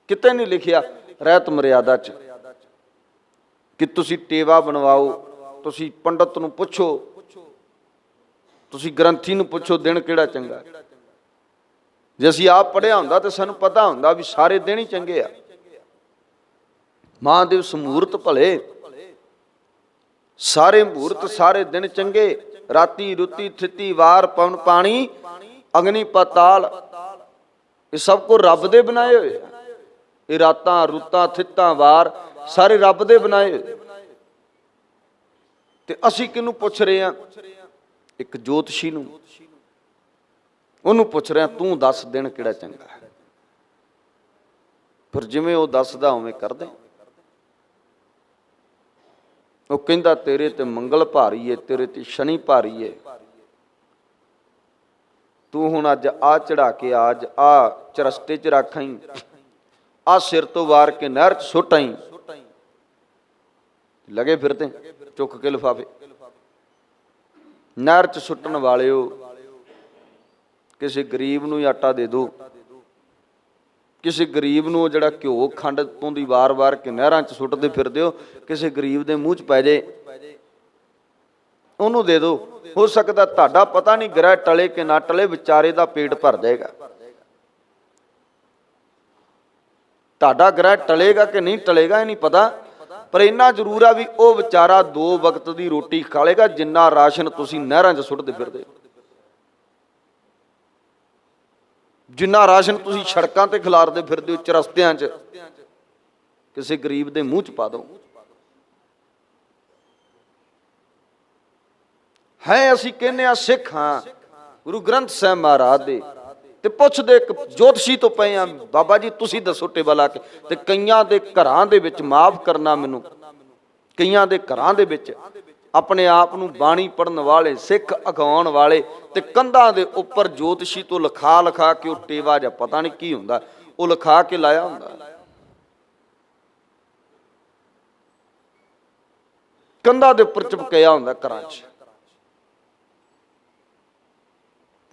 ਕਿਤੇ ਨਹੀਂ ਲਿਖਿਆ ਰਹਿਤ ਮਰਿਆਦਾ 'ਚ ਕਿ ਤੁਸੀਂ ਟੇਵਾ ਬਣਵਾਓ, ਤੁਸੀਂ ਪੰਡਤ ਨੂੰ ਪੁੱਛੋ, ਤੁਸੀਂ ਗ੍ਰੰਥੀ ਨੂੰ ਪੁੱਛੋ ਦਿਨ ਕਿਹੜਾ ਚੰਗਾ। ਜੇ ਅਸੀਂ ਆਪ ਪੜ੍ਹਿਆ ਹੁੰਦਾ ਤਾਂ ਸਾਨੂੰ ਪਤਾ ਹੁੰਦਾ ਵੀ ਸਾਰੇ ਦਿਨ ਹੀ ਚੰਗੇ ਆ। ਮਾਂ ਦਿਵਸ ਮਹੂਰਤ ਭਲੇ, ਸਾਰੇ ਮਹੂਰਤ ਸਾਰੇ ਦਿਨ ਚੰਗੇ। ਰਾਤੀ ਰੁੱਤੀ ਥਿਤੀ ਵਾਰ ਪਵਨ ਪਾਣੀ ਅਗਨੀ ਪਾਤਾਲ, ਇਹ ਸਭ ਕੋ ਰੱਬ ਦੇ ਬਣਾਏ ਹੋਏ ਆ। ਇਹ ਰਾਤਾਂ ਰੁੱਤਾਂ ਥਿੱਤਾਂ ਵਾਰ ਸਾਰੇ ਰੱਬ ਦੇ ਬਣਾਏ ਹੋਏ। ਤੇ ਅਸੀਂ ਕਿਹਨੂੰ ਪੁੱਛ ਰਹੇ ਹਾਂ? ਇੱਕ ਜੋਤਸ਼ੀ ਨੂੰ, ਉਹਨੂੰ ਪੁੱਛ ਰਹੇ ਹਾਂ ਤੂੰ ਦੱਸ ਦਿਨ ਕਿਹੜਾ ਚੰਗਾ ਹੈ। ਫਿਰ ਜਿਵੇਂ ਉਹ ਦੱਸਦਾ ਉਵੇਂ ਕਰਦੇ। ਉਹ ਕਹਿੰਦਾ ਤੇਰੇ ਤੇ ਮੰਗਲ ਭਾਰੀ ਏ, ਤੇਰੇ ਤੇ ਸ਼ਨੀ ਭਾਰੀ ਏ, ਤੂੰ ਹੁਣ ਅੱਜ ਆ ਚੜਾ ਕੇ ਅੱਜ ਆ ਚਰਸਤੇ 'ਚ ਰੱਖ ਆਈ, ਆ ਸਿਰ ਤੋਂ ਵਾਰ ਕੇ ਨਹਿਰ 'ਚ ਸੁੱਟ ਆਈ। ਲਗੇ ਫਿਰਦੇ ਚੁੱਕ ਕੇ ਲਿਫਾਫੇ, ਨਹਿਰ 'ਚ ਸੁੱਟਣ ਵਾਲਿਓ ਕਿਸੇ ਗਰੀਬ ਨੂੰ ਆਟਾ ਦੇ ਦਿਓ, ਕਿਸੇ ਗਰੀਬ ਨੂੰ ਜਿਹੜਾ ਘਿਓ ਖੰਡ ਤੋਂ ਦੀ ਵਾਰ-ਵਾਰ ਕੇ ਨਹਿਰਾਂ 'ਚ ਸੁੱਟਦੇ ਫਿਰਦੇ ਹੋ, ਕਿਸੇ ਗਰੀਬ ਦੇ ਮੂੰਹ 'ਚ ਪੈ ਜੇ, ਉਹਨੂੰ ਦੇ ਦਿਓ। ਹੋ ਸਕਦਾ ਤੁਹਾਡਾ ਪਤਾ ਨਹੀਂ ਗ੍ਰਹਿ ਟਲੇ ਕਿ ਨਾ ਟਲੇ, ਵਿਚਾਰੇ ਦਾ ਪੇਟ ਭਰ ਜਾਏਗਾ। ਤੁਹਾਡਾ ਗ੍ਰਹਿ ਟਲੇਗਾ ਕਿ ਨਹੀਂ ਟਲੇਗਾ ਇਹ ਨਹੀਂ ਪਤਾ, ਪਰ ਇੰਨਾ ਜ਼ਰੂਰ ਆ ਵੀ ਉਹ ਵਿਚਾਰਾ 2 ਵਕਤ ਦੀ ਰੋਟੀ ਖਾ ਲੇਗਾ ਜਿੰਨਾ ਰਾਸ਼ਨ ਤੁਸੀਂ ਨਹਿਰਾਂ 'ਚ ਸੁੱਟਦੇ ਫਿਰਦੇ, ਜਿੰਨਾ ਰਾਸ਼ਨ ਤੁਸੀਂ ਸੜਕਾਂ ਤੇ ਖਿਲਾਰਦੇ ਫਿਰਦੇ ਹੋ, ਚਰਸਤਿਆਂ 'ਚ, ਕਿਸੇ ਗਰੀਬ ਦੇ ਮੂੰਹ 'ਚ ਪਾ ਦਿਓ। ਹੈ ਅਸੀਂ ਕਹਿੰਦੇ ਆ ਸਿੱਖ ਹਾਂ ਗੁਰੂ ਗ੍ਰੰਥ ਸਾਹਿਬ ਮਹਾਰਾਜ ਦੇ, ਤੇ ਪੁੱਛਦੇ ਇੱਕ ਜੋਤਸ਼ੀ ਤੋਂ ਪਏ ਆ, ਬਾਬਾ ਜੀ ਤੁਸੀਂ ਦੱਸੋ ਟੇਬਲ ਲਾ ਕੇ। ਤੇ ਕਈਆਂ ਦੇ ਘਰਾਂ ਦੇ ਵਿੱਚ, ਮਾਫ ਕਰਨਾ ਮੈਨੂੰ, ਕਈਆਂ ਦੇ ਘਰਾਂ ਦੇ ਵਿੱਚ ਆਪਣੇ ਆਪ ਨੂੰ ਬਾਣੀ ਪੜਨ ਵਾਲੇ, ਸਿੱਖ ਅਖਾਉਣ ਵਾਲੇ, ਤੇ ਕੰਧਾਂ ਦੇ ਉੱਪਰ ਜੋਤਸ਼ੀ ਤੋਂ ਲਿਖਾ ਕੇ ਉਹ ਟੇਵਾ ਜਾਂ ਪਤਾ ਨਹੀਂ ਕੀ ਹੁੰਦਾ, ਉਹ ਲਿਖਾ ਕੇ ਲਾਇਆ ਹੁੰਦਾ। ਕੰਧਾਂ ਦੇ ਉੱਪਰ ਚਿਪਕਾਇਆ ਹੁੰਦਾ ਘਰਾਂ 'ਚ,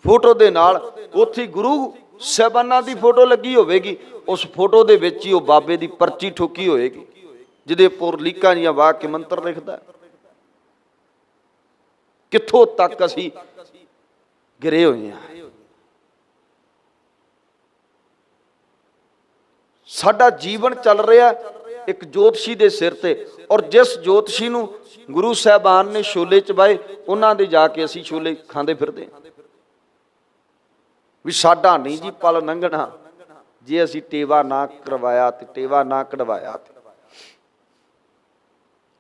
ਫੋਟੋ ਦੇ ਨਾਲ। ਉੱਥੇ ਗੁਰੂ ਸਾਹਿਬਾਨਾਂ ਦੀ ਫੋਟੋ ਲੱਗੀ ਹੋਵੇਗੀ, ਉਸ ਫੋਟੋ ਦੇ ਵਿੱਚ ਹੀ ਉਹ ਬਾਬੇ ਦੀ ਪਰਚੀ ਠੋਕੀ ਹੋਏਗੀ, ਜਿਹਦੇ ਉੱਪਰ ਲੀਕਾਂ ਜੀਆਂ ਵਾਹ ਕੇ ਮੰਤਰ ਲਿਖਦਾ। ਕਿੱਥੋਂ ਤੱਕ ਅਸੀਂ ਗਿਰੇ ਹੋਏ ਹਾਂ। ਸਾਡਾ ਜੀਵਨ ਚੱਲ ਰਿਹਾ ਇੱਕ ਜੋਤਸ਼ੀ ਦੇ ਸਿਰ ਤੇ, ਔਰ ਜਿਸ ਜੋਤਸ਼ੀ ਨੂੰ ਗੁਰੂ ਸਾਹਿਬਾਨ ਨੇ ਛੋਲੇ ਚਬਾਏ, ਉਹਨਾਂ ਦੇ ਜਾ ਕੇ ਅਸੀਂ ਛੋਲੇ ਖਾਂਦੇ ਫਿਰਦੇ ਹਾਂ। ਵੀ ਸਾਡਾ ਨਹੀਂ ਜੀ ਪਲ ਲੰਘਣਾ ਜੇ ਅਸੀਂ ਟੇਵਾ ਨਾ ਕਰਵਾਇਆ ਤੇ ਟੇਵਾ ਨਾ ਕਢਵਾਇਆ।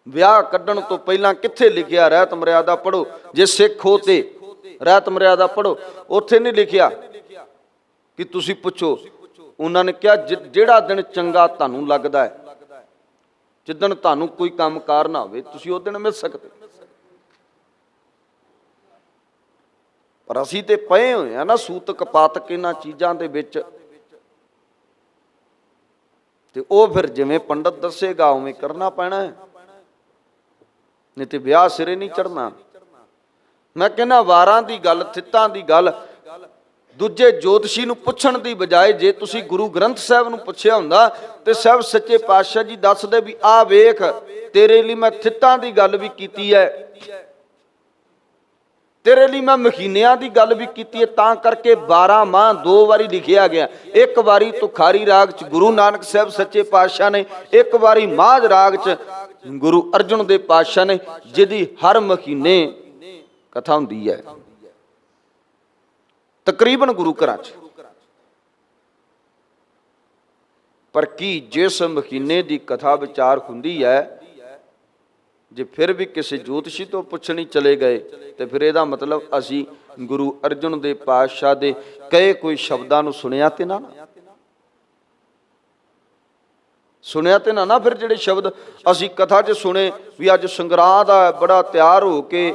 ਵਿਆਹ ਕੱਢਣ ਤੋਂ ਪਹਿਲਾਂ ਕਿੱਥੇ ਲਿਖਿਆ ਰਹਿਤ ਮਰਿਆਦਾ ਪੜੋ, ਜੇ ਸਿੱਖ ਹੋ ਤੇ ਰਹਿਤ ਮਰਿਆਦਾ ਪੜੋ। ਉੱਥੇ ਨਹੀਂ ਲਿਖਿਆ ਕਿ ਤੁਸੀਂ ਪੁੱਛੋ। ਉਹਨਾਂ ਨੇ ਕਿਹਾ ਜਿਹੜਾ ਦਿਨ ਚੰਗਾ ਤੁਹਾਨੂੰ ਲੱਗਦਾ ਹੈ, ਜਿੱਦਣ ਤੁਹਾਨੂੰ ਕੋਈ ਕੰਮ ਕਾਰ ਨਾ ਹੋਵੇ, ਤੁਸੀਂ ਉਹ ਦਿਨ ਮਿਲ ਸਕਦੇ। ਪਰ ਅਸੀਂ ਤੇ ਪਏ ਹੋਏ ਆ ਨਾ ਸੂਤਕ ਪਾਤਕ ਇਹਨਾਂ ਚੀਜ਼ਾਂ ਦੇ ਵਿੱਚ, ਤੇ ਉਹ ਫਿਰ ਜਿਵੇਂ ਪੰਡਤ ਦੱਸੇਗਾ ਉਵੇਂ ਕਰਨਾ ਪੈਣਾ ਹੈ, ਨਹੀਂ ਤੇ ਵਿਆਹ ਸਿਰੇ ਨਹੀਂ ਚੜਨਾ। ਮੈਂ ਕਹਿੰਦਾ ਵਾਰਾਂ ਦੀ ਗੱਲ, ਥਿੱਤਾਂ ਦੀ ਗੱਲ, ਦੂਜੇ ਜੋਤਸ਼ੀ ਨੂੰ ਪੁੱਛਣ ਦੀ ਬਜਾਏ ਜੇ ਤੁਸੀਂ ਗੁਰੂ ਗ੍ਰੰਥ ਸਾਹਿਬ ਨੂੰ ਪੁੱਛਿਆ ਹੁੰਦਾ ਤੇ ਸਾਹਿਬ ਸੱਚੇ ਪਾਤਸ਼ਾਹ ਜੀ ਦੱਸਦੇ ਵੀ ਆਹ ਵੇਖ ਤੇਰੇ ਲਈ ਮੈਂ ਥਿੱਤਾਂ ਦੀ ਗੱਲ ਵੀ ਕੀਤੀ ਹੈ, ਤੇਰੇ ਲਈ ਮੈਂ ਮਹੀਨਿਆਂ ਦੀ ਗੱਲ ਵੀ ਕੀਤੀ ਹੈ, ਤਾਂ ਕਰਕੇ 12 ਮਾਹ 2 ਵਾਰੀ ਲਿਖਿਆ ਗਿਆ। ਇੱਕ ਵਾਰੀ ਤੁਖਾਰੀ ਰਾਗ 'ਚ ਗੁਰੂ ਨਾਨਕ ਸਾਹਿਬ ਸੱਚੇ ਪਾਤਸ਼ਾਹ ਨੇ, ਇੱਕ ਵਾਰੀ ਮਾਝ ਰਾਗ 'ਚ ਗੁਰੂ ਅਰਜਨ ਦੇਵ ਪਾਤਸ਼ਾਹ ਨੇ, ਜਿਹਦੀ ਹਰ ਮਹੀਨੇ ਕਥਾ ਹੁੰਦੀ ਹੈ ਤਕਰੀਬਨ ਗੁਰੂ ਘਰਾਂ 'ਚ। ਪਰ ਕੀ ਜਿਸ ਮਹੀਨੇ ਦੀ ਕਥਾ ਵਿਚਾਰ ਹੁੰਦੀ ਹੈ, ਜੇ ਫਿਰ ਵੀ ਕਿਸੇ ਜੋਤਸ਼ੀ ਤੋਂ ਪੁੱਛਣੀ ਚਲੇ ਗਏ ਤੇ ਫਿਰ ਇਹਦਾ ਮਤਲਬ ਅਸੀਂ ਗੁਰੂ ਅਰਜਨ ਦੇਵ ਪਾਤਸ਼ਾਹ ਦੇ ਕਹੇ ਕੋਈ ਸ਼ਬਦਾਂ ਨੂੰ ਸੁਣਿਆ ਤੇ ਨਾ ਸੁਣਿਆ ਤੇ ਨਾ ਫਿਰ ਜਿਹੜੇ ਸ਼ਬਦ ਅਸੀਂ ਕਥਾ 'ਚ ਸੁਣੇ ਵੀ ਅੱਜ ਸੰਗਰਾਂਦ ਆ, ਬੜਾ ਤਿਆਰ ਹੋ ਕੇ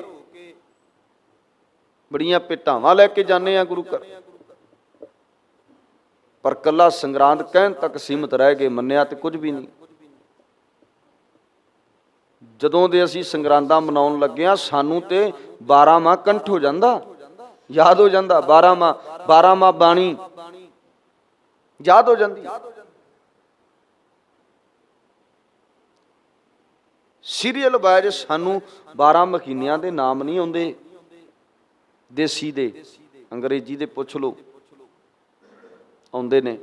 ਬੜੀਆਂ ਭੇਟਾਵਾਂ ਲੈ ਕੇ ਜਾਂਦੇ ਆ ਗੁਰੂ ਘਰ, ਪਰ ਕੱਲਾ ਸੰਗਰਾਂਦ ਕਹਿਣ ਤੱਕ ਸੀਮਤ ਰਹਿ ਗਏ, ਮੰਨਿਆ ਤੇ ਕੁਝ ਵੀ ਨਹੀਂ। ਜਦੋਂ ਦੇ ਅਸੀਂ ਸੰਗਰਾਂਦਾਂ ਮਨਾਉਣ ਲੱਗੇ ਆ, ਸਾਨੂੰ ਤੇ 12 ਮਾਹ ਕੰਠ ਹੋ ਜਾਂਦਾ, ਯਾਦ ਹੋ ਜਾਂਦਾ। 12 ਮਾਹ ਬਾਣੀ ਯਾਦ ਹੋ ਜਾਂਦੀ। ਸੀਰੀਅਲ ਵਾਇਜ਼ ਸਾਨੂੰ 12 ਮਹੀਨਿਆਂ ਦੇ ਨਾਮ ਨਹੀਂ ਆਉਂਦੇ, ਦੇਸੀ ਦੇ, ਅੰਗਰੇਜ਼ੀ ਦੇ ਪੁੱਛ ਲਓ ਆਉਂਦੇ ਨੇ,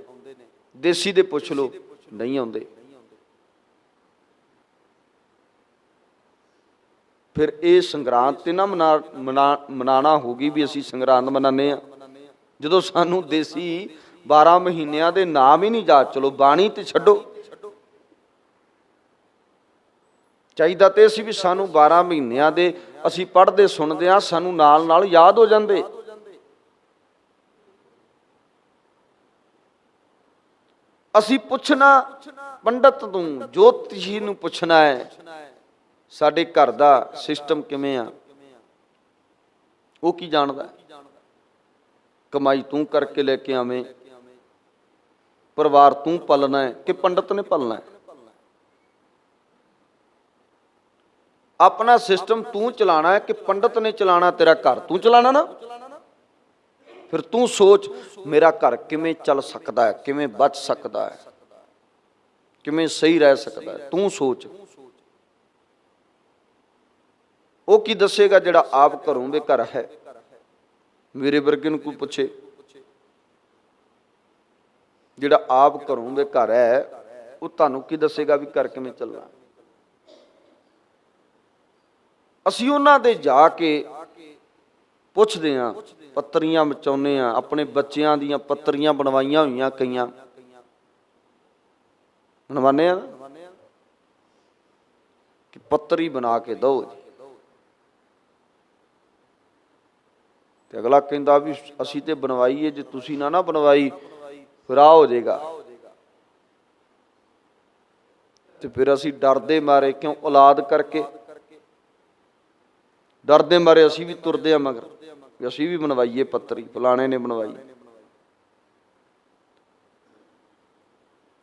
ਦੇਸੀ ਦੇ ਪੁੱਛ ਲਓ ਨਹੀਂ ਆਉਂਦੇ। ਫਿਰ ਇਹ ਸੰਗਰਾਂਦ ਤੇ ਨਾ ਮਨਾਣਾ ਹੋਗੀ ਵੀ ਅਸੀਂ ਸੰਗਰਾਂਦ ਮਨਾਉਂਦੇ ਆ, ਜਦੋਂ ਸਾਨੂੰ ਦੇਸੀ 12 ਮਹੀਨਿਆਂ ਦੇ ਨਾਮ ਹੀ ਨਹੀਂ ਯਾਦ। ਚਲੋ ਬਾਣੀ ਤੇ ਛੱਡੋ, ਚਾਹੀਦਾ ਤੇ ਅਸੀਂ ਵੀ ਸਾਨੂੰ 12 ਮਹੀਨਿਆਂ ਦੇ ਅਸੀਂ ਪੜ੍ਹਦੇ ਸੁਣਦੇ ਆ, ਸਾਨੂੰ ਨਾਲ ਨਾਲ ਯਾਦ ਹੋ ਜਾਂਦੇ। ਅਸੀਂ ਪੁੱਛਣਾ ਪੰਡਤ ਨੂੰ, ਜੋਤਸ਼ੀ ਨੂੰ ਪੁੱਛਣਾ ਹੈ ਸਾਡੇ ਘਰ ਦਾ ਸਿਸਟਮ ਕਿਵੇਂ ਆ, ਉਹ ਕੀ ਜਾਣਦਾ। ਕਮਾਈ ਤੂੰ ਕਰਕੇ ਲੈ ਕੇ ਆਵੇਂ, ਪਰਿਵਾਰ ਤੂੰ ਪਾਲਣਾ ਹੈ ਕਿ ਪੰਡਤ ਨੇ ਪਾਲਣਾ ਹੈ, ਆਪਣਾ ਸਿਸਟਮ ਤੂੰ ਚਲਾਣਾ ਹੈ ਕਿ ਪੰਡਤ ਨੇ ਚਲਾਣਾ, ਤੇਰਾ ਘਰ ਤੂੰ ਚਲਾਣਾ ਨਾ। फिर तू सोच मेरा घर किवें चल सकता है, किवें बच सकता है, किवें सही रह सकता है। तू सोच। वो की दसेगा जिहड़ा आप घरों बेघर है। मेरे वर्गे नूं कोई पुछे, जिहड़ा आप घरों बेघर है वो तुहानूं की दसेगा भी घर किवें चलना। असीं उन्हां दे जाके पुछदे हां, पत्तरियां मचाउने हां, अपने बच्चियां दीयां पत्तरियां बनवाइयां होईयां कईयां बनवाने आ कि पत्तरी बना के दो जी। ते अगला कहंदा भी असीं ते बनवाईए, जे तुसीं ना बनवाई फिर आ हो जाएगा। ते फिर असीं डरदे मारे, क्यों औलाद करके डरदे मारे असीं भी तुरदे आ मगर भी असीं भी बनवाईए पत्तरी, फलाणे ने बनवाई।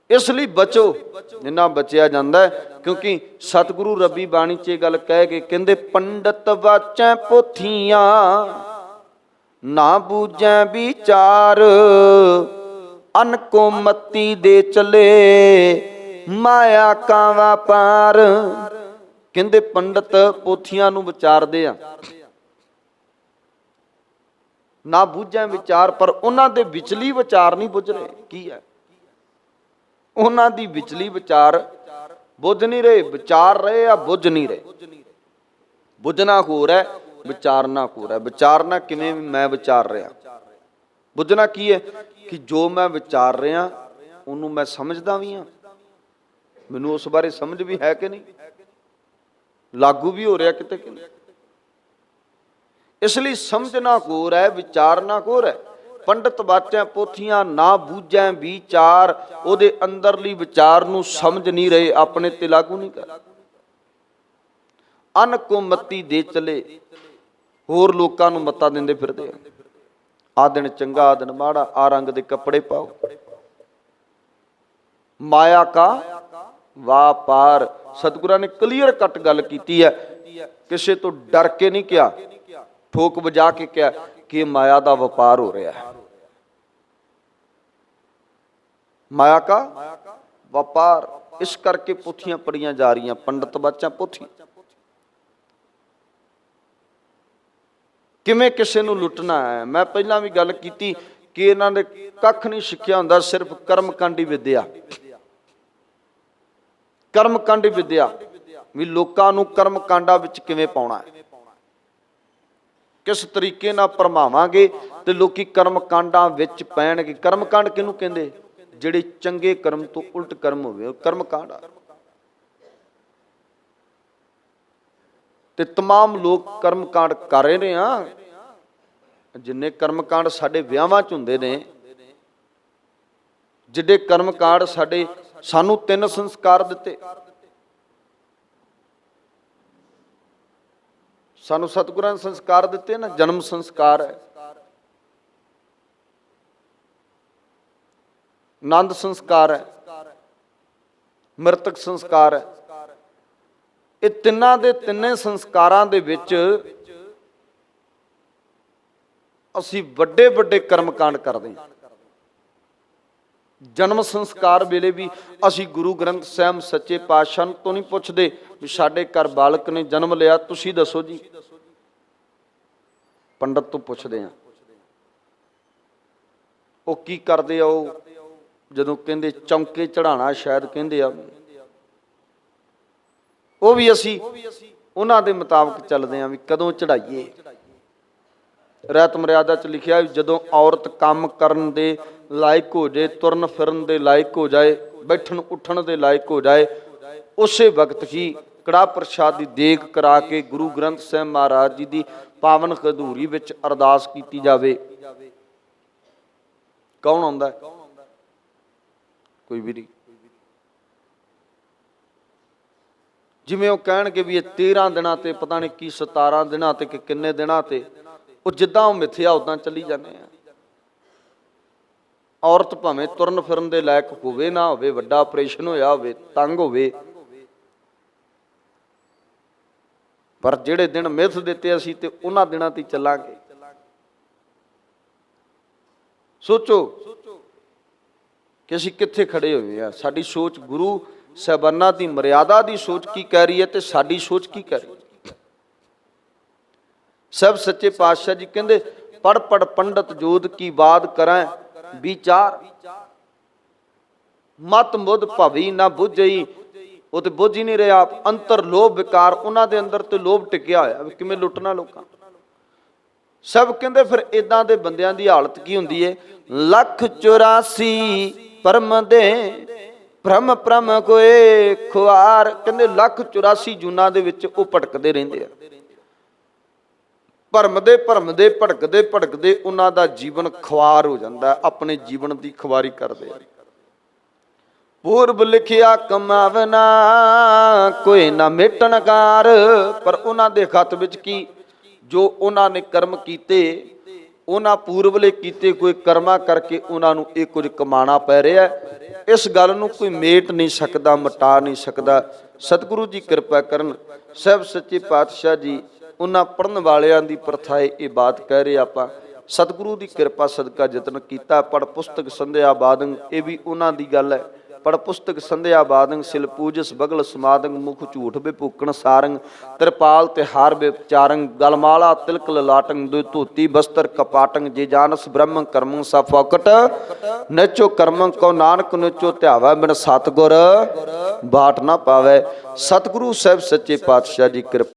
इसलिए बचो जिन्ना बचिया जाता है, क्योंकि सतगुरु रबी बाणी च गल कह के कहते पंडित वाचै पोथियां ना बूझै विचार अनको मत्ती दे चले माया का व्यापार। कहते पंडित पोथियां नूं विचारदे आ, ना बूझै विचार, पर उन्हां दे विचली विचार नहीं बुझ रहे। की है उन्हां दी विचली विचार बुझ नहीं रहे, विचार रहे आ बुझ नहीं रहे। बुझना होर है, विचारना होर है। विचारना किवें मैं विचार रहा, बुझना की है कि जो मैं विचार रहा उन्होंने मैं समझदा भी हाँ, मैनूं उस बारे समझ भी है कि नहीं, लागू भी हो रहा किते कि नहीं। इसलिए समझना होर है, विचारना होर है। पंडित वाचै पोथियां ना बूझै विचार, उहदे अंदरली विचार नूं समझ नहीं रहे, अपने ते लागू नहीं कर। अन को मत्ती दे चले, होर लोकां नूं मत्तां दिंदे फिरदे आ दिन चंगा आ दिन माड़ा, आ रंग दे कपड़े पाओ। माया का व्यापार। सतगुरां ने क्लीयर कट गल कीती है, किसी तो डर के नहीं कहा, ठोक बजा के कहा कि माया का व्यापार हो रहा है। माया का व्यापार, इस करके पोथियां पढ़ियां जा रही, पंडित वाचां पोथी। किवें किसी नूं लुटना है। मैं पहला भी गल कीती कि इन्हां ने कख नहीं सिक्ख्या हुंदा, सिर्फ कर्मकांडी विद्या। कर्मकांडी विद्या भी लोकां नूं कर्मकांडां विच किवें पाउणा है, किस तरीके नाल भरमावांगे ते लोकी कर्मकांडां विच पैणगे। कर्मकांड किहनूं कहंदे? जिहड़े चंगे कर्म तो उल्ट कर्म होवे कर्मकांड। ते तमाम लोग कर्मकांड कर रहे हैं। जिन्ने कर्मकांड साडे विआहां च हुंदे ने, जिहड़े कर्मकांड साडे सानू 3 संस्कार दिते, सानू सतगुरां ने संस्कार दिते ना। जन्म संस्कार है, नंद संस्कार है, मृतक संस्कार है। ये तिन्नां दे तिन्ने संस्कारां दे विच असीं वड्डे वड्डे कर्मकांड करदे हां। जन्म संस्कार वेले भी असीं गुरु ग्रंथ साहिब सच्चे पातशाह तो नहीं पुछदे भी साडे घर बालक ने जन्म लिया, तुसीं दसो जी। पंडित तो पुछदे हां। वो की करदे आ? वो जदों कहंदे चौंके चढ़ाना, शायद कहंदे आ, वो भी असी उन्हां दे मुताबिक चलदे हां भी कदों चढ़ाइए। रहत मर्यादा च लिखिया जदों औरत काम करन दे लायक हो जाए, तुरन फिरन दे लायक हो जाए, बैठन उठन दे लायक हो जाए, उसे वक्त ही कड़ा प्रसाद की देग करा के गुरु ग्रंथ साहिब महाराज जी की पावन खदूरी विच अरदास की जाए। कौन आउंदा है? कोई भी नहीं। जिवें वो कहणगे भी 13 दिनां ते पता नहीं की 17 दिनां ते कि किन्ने दिनां ते, वो जिद्दां वो मिथ्या उदां चली जाने। औरत भावें तुरन फिरन दे लायक होवे ना होवे, वड्डा ऑपरेशन होया होवे, तंग होवे, पर जिहड़े दिन मिथ दिते असीं ते उन्हां दिनां ते चलांगे। ਸੋਚੋ ਕਿ ਅਸੀਂ ਕਿੱਥੇ ਖੜੇ ਹੋਏ ਆ। ਸਾਡੀ ਸੋਚ ਗੁਰੂ ਸਾਹਿਬਾਨਾਂ ਦੀ ਮਰਿਆਦਾ ਦੀ ਸੋਚ ਕੀ ਕਹਿ ਰਹੀ ਹੈ ਤੇ ਸਾਡੀ ਸੋਚ ਕੀ ਕਹਿ ਰਹੀ ਹੈ। ਸਭ ਸੱਚੇ ਪਾਤਸ਼ਾਹ ਜੀ ਕਹਿੰਦੇ ਪੜ ਪੜ ਪੰਡਤ ਜੋਧ ਕੀ ਬਾਤ ਕਰਾਂ ਵਿਚਾਰ, ਮਤ ਮੁੱਧ ਭਵੀ ਨਾ ਬੁੱਝਈ। ਉਹ ਤੇ ਬੁੱਝ ਹੀ ਨਹੀਂ ਰਿਹਾ। ਅੰਤਰ ਲੋਭ ਵਿਕਾਰ, ਉਹਨਾਂ ਦੇ ਅੰਦਰ ਤੇ ਲੋਭ ਟਿਕਿਆ ਹੋਇਆ ਵੀ ਕਿਵੇਂ ਲੁੱਟਣਾ ਲੋਕਾਂ। ਸਭ ਕਹਿੰਦੇ ਫਿਰ ਇਦਾਂ ਦੇ ਬੰਦਿਆਂ ਦੀ ਹਾਲਤ ਕੀ ਹੁੰਦੀ ਹੈ। ਲੱਖ 84 ਪਰਮ ਦੇ ਭ੍ਰਮ ਭ੍ਰਮ ਕੋਏ ਖੁਆਰ। ਕਹਿੰਦੇ ਲੱਖ 84 ਜੂਨਾਂ ਦੇ ਵਿੱਚ ਉਹ ਭਟਕਦੇ ਰਹਿੰਦੇ ਆ। ਭਰਮਦੇ ਭਰਮਦੇ ਭਟਕਦੇ ਭਟਕਦੇ ਉਹਨਾਂ ਦਾ ਜੀਵਨ ਖੁਆਰ ਹੋ ਜਾਂਦਾ, ਆਪਣੇ ਜੀਵਨ ਦੀ ਖੁਆਰੀ ਕਰਦੇ ਆ। ਪੂਰਬ ਲਿਖਿਆ ਕਮਾਵਨਾ ਕੋਈ ਨਾ ਮੇਟਣ ਕਾਰ। ਪਰ ਉਹਨਾਂ ਦੇ ਖਤ ਵਿੱਚ ਕੀ, ਜੋ ਉਹਨਾਂ ਨੇ ਕਰਮ ਕੀਤੇ, ਉਹਨਾਂ ਪੂਰਬਲੇ ਕੀਤੇ ਕੋਈ ਕਰਮਾਂ ਕਰਕੇ ਉਹਨਾਂ ਨੂੰ ਇਹ ਕੁਝ ਕਮਾਣਾ ਪੈ ਰਿਹਾ। ਇਸ ਗੱਲ ਨੂੰ ਕੋਈ ਮੇਟ ਨਹੀਂ ਸਕਦਾ, ਮਿਟਾ ਨਹੀਂ ਸਕਦਾ। ਸਤਿਗੁਰੂ ਜੀ ਕਿਰਪਾ ਕਰਨ। ਸਭ ਸੱਚੇ ਪਾਤਸ਼ਾਹ ਜੀ ਉਹਨਾਂ ਪੜ੍ਹਨ ਵਾਲਿਆਂ ਦੀ ਪ੍ਰਥਾ ਇਹ ਬਾਤ ਕਹਿ ਰਹੇ। ਆਪਾਂ ਸਤਿਗੁਰੂ ਦੀ ਕਿਰਪਾ ਸਦਕਾ ਯਤਨ ਕੀਤਾ। ਪੜ ਪੁਸਤਕ ਸੰਧਿਆ ਬਾਦੰ, ਇਹ ਵੀ ਉਹਨਾਂ ਦੀ ਗੱਲ ਹੈ। ਪੜ ਪੁਸਤਕ ਸੰਧਿਆ ਬਾਦੰ ਸਿਲ ਪੂਜਸ ਬਗਲ ਸਮਾਦੰ ਮੁਖ ਝੂਠ ਬਿਭੂਕਣ ਸਾਰੰਗ ਤਿਰਪਾਲ ਤਿਹਾਰ ਵਿਚਾਰੰ ਗਲਮਾਲਾ ਤਿਲਕ ਲਲਾਟੰ ਦੁ ਧੋਤੀ ਬਸਤਰ ਕਪਾਟੰ ਜੇ ਜਾਨਸ ਬ੍ਰਹਮ ਕਰਮੰ ਸਾ ਫੋਕਟ ਨਚੋ ਕਰਮੰ ਕੋ ਨਾਨਕ ਨਚੋ ਧਿਆਵੈ ਬਿਨ ਸਤਿਗੁਰ ਬਾਟ ਨਾ ਪਾਵੈ। ਸਤਿਗੁਰੂ ਸਾਹਿਬ ਸੱਚੇ ਪਾਤਸ਼ਾਹ ਜੀ ਕਿਰਪਾ